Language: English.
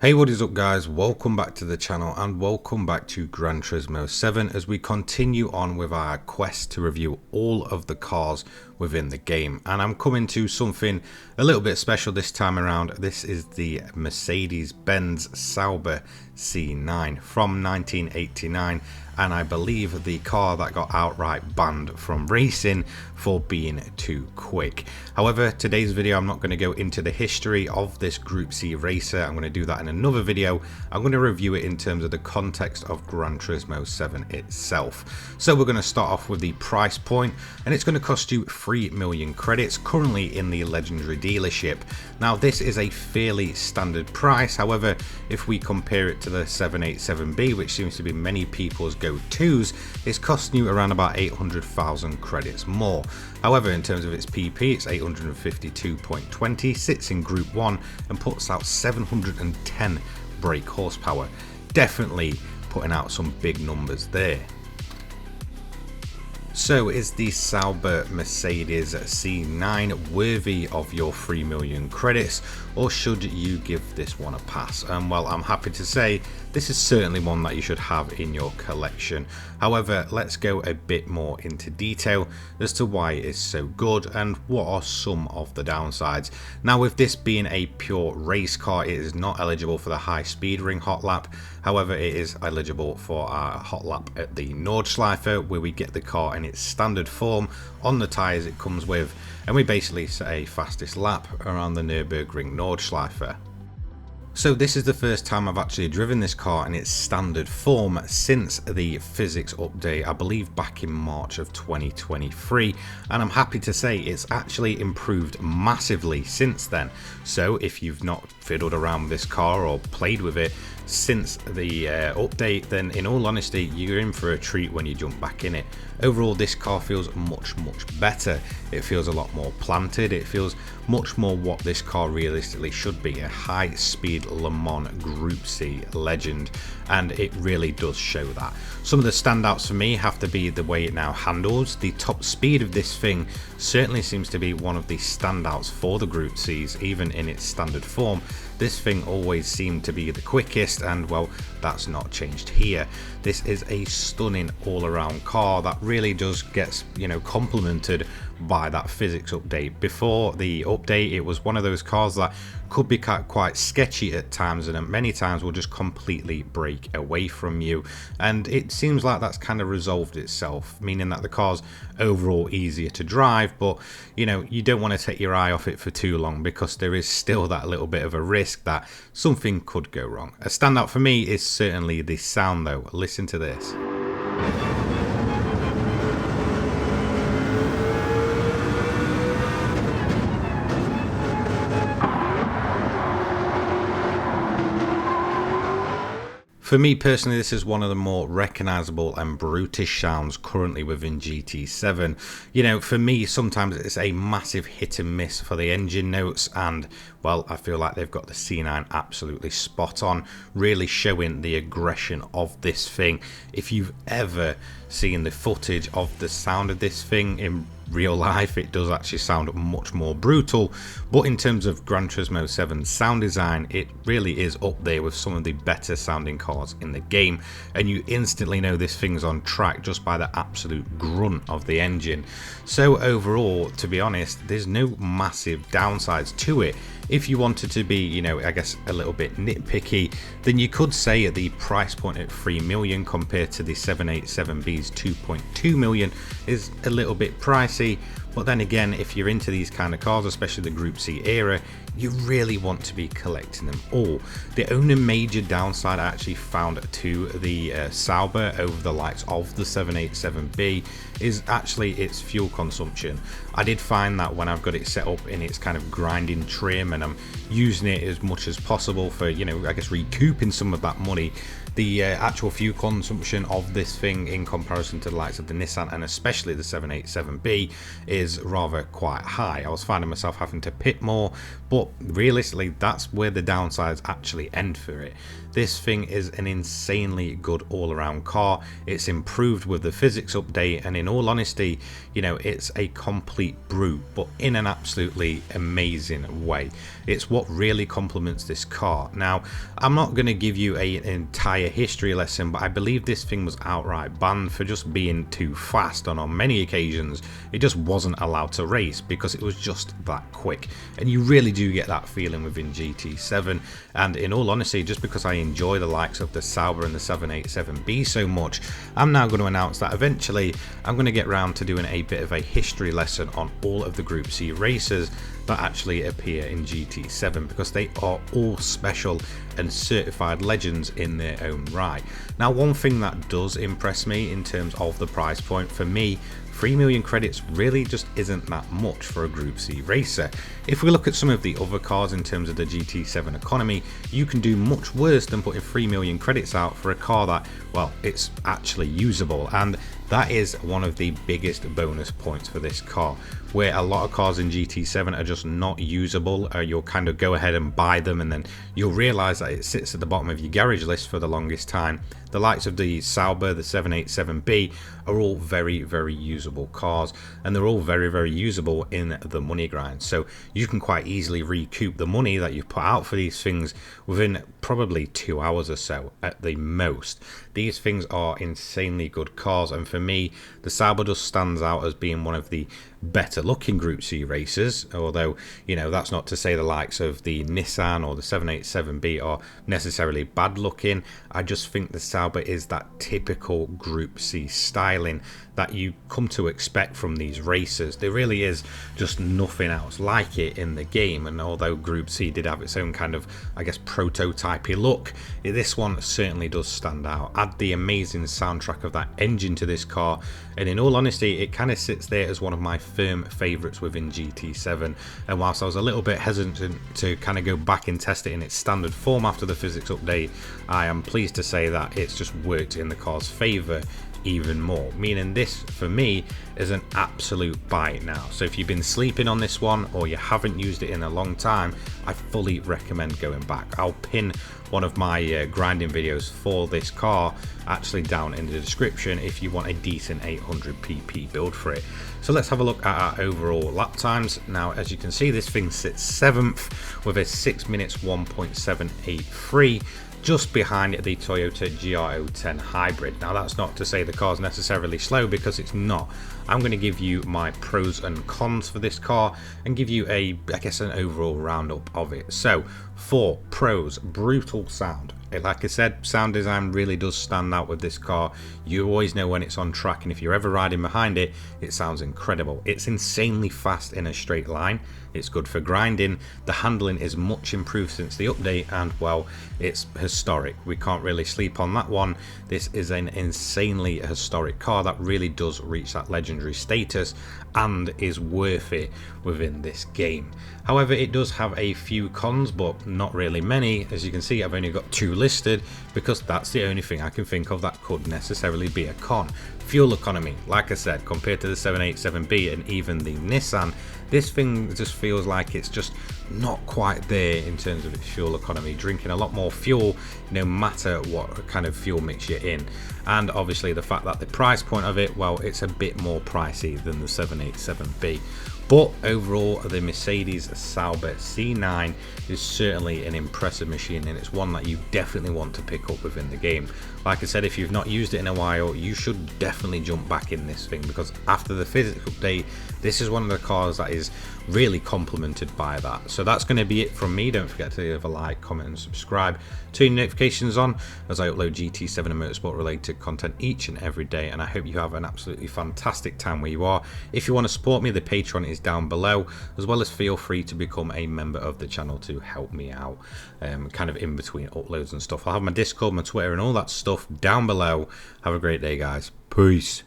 Hey, what is up guys, welcome back to the channel and welcome back to Gran Turismo 7 as we continue on with our quest to review all of the cars within the game. And I'm coming to something a little bit special this time around. This is the Mercedes-Benz Sauber C9 from 1989, and I believe the car that got outright banned from racing for being too quick. However, today's video I'm not going to go into the history of this Group C racer. I'm going to do that in another video. I'm going to review it in terms of the context of Gran Turismo 7 itself. So we're going to start off with the price point, and it's going to cost you 3 million credits currently in the Legendary dealership. Now this is a fairly standard price. However, if we compare it to the 787B, which seems to be many people's go-tos, it's costing you around about 800,000 credits more. However, in terms of its PP, it's 852.20, sits in Group 1 and puts out 710 brake horsepower. Definitely putting out some big numbers there. So is the Sauber Mercedes C9 worthy of your 3 million credits, or should you give this one a pass? Well, I'm happy to say this is certainly one that you should have in your collection. However, let's go a bit more into detail as to why it is so good and what are some of the downsides. Now, with this being a pure race car, it is not eligible for the high speed ring hot lap. However, it is eligible for our hot lap at the Nordschleife, where we get the car in its standard form on the tyres it comes with, and we basically set a fastest lap around the Nürburgring Nordschleife. So this is the first time I've actually driven this car in its standard form since the physics update, I believe back in March of 2023, and I'm happy to say it's actually improved massively since then. So if you've not fiddled around with this car or played with it since the update, then in all honesty you're in for a treat when you jump back in it. Overall, this car feels much better. It feels a lot more planted. It feels much more what this car realistically should be, a high speed Le Mans Group C legend, and it really does show that. Some of the standouts for me have to be the way it now handles. The top speed of this thing certainly seems to be one of the standouts for the Group Cs, even in its standard form. This thing always seemed to be the quickest, and well, that's not changed here. This is a stunning all-around car that really does get, complemented by that physics update. Before the update, it was one of those cars that could be quite sketchy at times, and many times will just completely break away from you, and it seems like that's kind of resolved itself, meaning that the car's overall easier to drive, but you don't want to take your eye off it for too long, because there is still that little bit of a risk that something could go wrong. A standout for me is certainly the sound though. Listen to this. For me personally, this is one of the more recognisable and brutish sounds currently within GT7. For me, sometimes it's a massive hit and miss for the engine notes, and well, I feel like they've got the C9 absolutely spot on, really showing the aggression of this thing. If you've ever seen the footage of the sound of this thing in real life, it does actually sound much more brutal, but in terms of Gran Turismo 7 sound design, it really is up there with some of the better sounding cars in the game, and you instantly know this thing's on track just by the absolute grunt of the engine. So overall, to be honest, there's no massive downsides to it. If you wanted to be, I guess a little bit nitpicky, then you could say at the price point at 3 million compared to the 787B's 2.2 million is a little bit pricey. But then again, if you're into these kind of cars, especially the Group C era, you really want to be collecting them all. The only major downside I actually found to the Sauber over the likes of the 787B is actually its fuel consumption. I did find that when I've got it set up in its kind of grinding trim and I'm using it as much as possible for, I guess recouping some of that money, the actual fuel consumption of this thing in comparison to the likes of the Nissan and especially the 787B is is rather quite high. I was finding myself having to pit more, but realistically that's where the downsides actually end for it. This thing is an insanely good all-around car. It's improved with the physics update, and in all honesty, you know, it's a complete brute, but in an absolutely amazing way. It's what really complements this car. Now, I'm not going to give you an entire history lesson, but I believe this thing was outright banned for just being too fast, and on many occasions it just wasn't allowed to race because it was just that quick. And you really do get that feeling within GT7, and in all honesty, just because I enjoy the likes of the Sauber and the 787B so much, I'm now going to announce that eventually I'm going to get round to doing a bit of a history lesson on all of the Group C races that actually appear in GT7, because they are all special and certified legends in their own right. Now, one thing that does impress me in terms of the price point, for me, 3 million credits really just isn't that much for a Group C racer. If we look at some of the other cars in terms of the GT7 economy, you can do much worse than putting 3 million credits out for a car that, well, it's actually usable, and that is one of the biggest bonus points for this car, where a lot of cars in GT7 are just not usable. You'll kind of go ahead and buy them, and then you'll realize that it sits at the bottom of your garage list for the longest time. The likes of the Sauber, the 787B are all very, very usable cars, and they're all very, very usable in the money grind. So you can quite easily recoup the money that you put out for these things within probably 2 hours or so at the most. These things are insanely good cars, and for me, the Sauber just stands out as being one of the better looking Group C racers, although, you know, that's not to say the likes of the Nissan or the 787B are necessarily bad looking. I just think the Sauber is that typical Group C styling that you come to expect from these racers. There really is just nothing else like it in the game, and although Group C did have its own kind of, I guess, prototypey look, this one certainly does stand out. Add the amazing soundtrack of that engine to this car, and in all honesty, it kind of sits there as one of my firm favourites within GT7. And whilst I was a little bit hesitant to kind of go back and test it in its standard form after the physics update, I am pleased to say that it's just worked in the car's favour even more, meaning this for me is an absolute buy now. So if you've been sleeping on this one or you haven't used it in a long time, I fully recommend going back. I'll pin one of my grinding videos for this car actually down in the description if you want a decent 800 pp build for it. So let's have a look at our overall lap times. Now, as you can see, this thing sits 7th with a 6 minutes 1.783, just behind the Toyota GR010 Hybrid. Now, that's not to say the car's necessarily slow, because it's not. I'm going to give you my pros and cons for this car and give you I guess an overall roundup of it. So for pros, brutal sound. Like I said, sound design really does stand out with this car. You always know when it's on track, and if you're ever riding behind it, it sounds incredible. It's insanely fast in a straight line. It's good for grinding. The handling is much improved since the update, and well, it's historic. We can't really sleep on that one. This is an insanely historic car that really does reach that legendary status and is worth it within this game. However, it does have a few cons, but not really many. As you can see, I've only got 2 listed because that's the only thing I can think of that could necessarily be a con. Fuel economy, like I said, compared to the 787B and even the Nissan, this thing just feels like it's just not quite there in terms of its fuel economy, drinking a lot more fuel no matter what kind of fuel mix you're in. And obviously the fact that the price point of it, well, it's a bit more pricey than the 787B. But overall, the Mercedes Sauber C9 is certainly an impressive machine, and it's one that you definitely want to pick up within the game. Like I said, if you've not used it in a while, you should definitely jump back in this thing, because after the physics update, this is one of the cars that is really complemented by that. So that's going to be it from me. Don't forget to leave a like, comment and subscribe. Turn notifications on as I upload GT7 and motorsport related content each and every day, and I hope you have an absolutely fantastic time where you are. If you want to support me, the Patreon is down below, as well as feel free to become a member of the channel to help me out kind of in between uploads and stuff. I'll have my Discord, my Twitter and all that stuff down below. Have a great day, guys. Peace.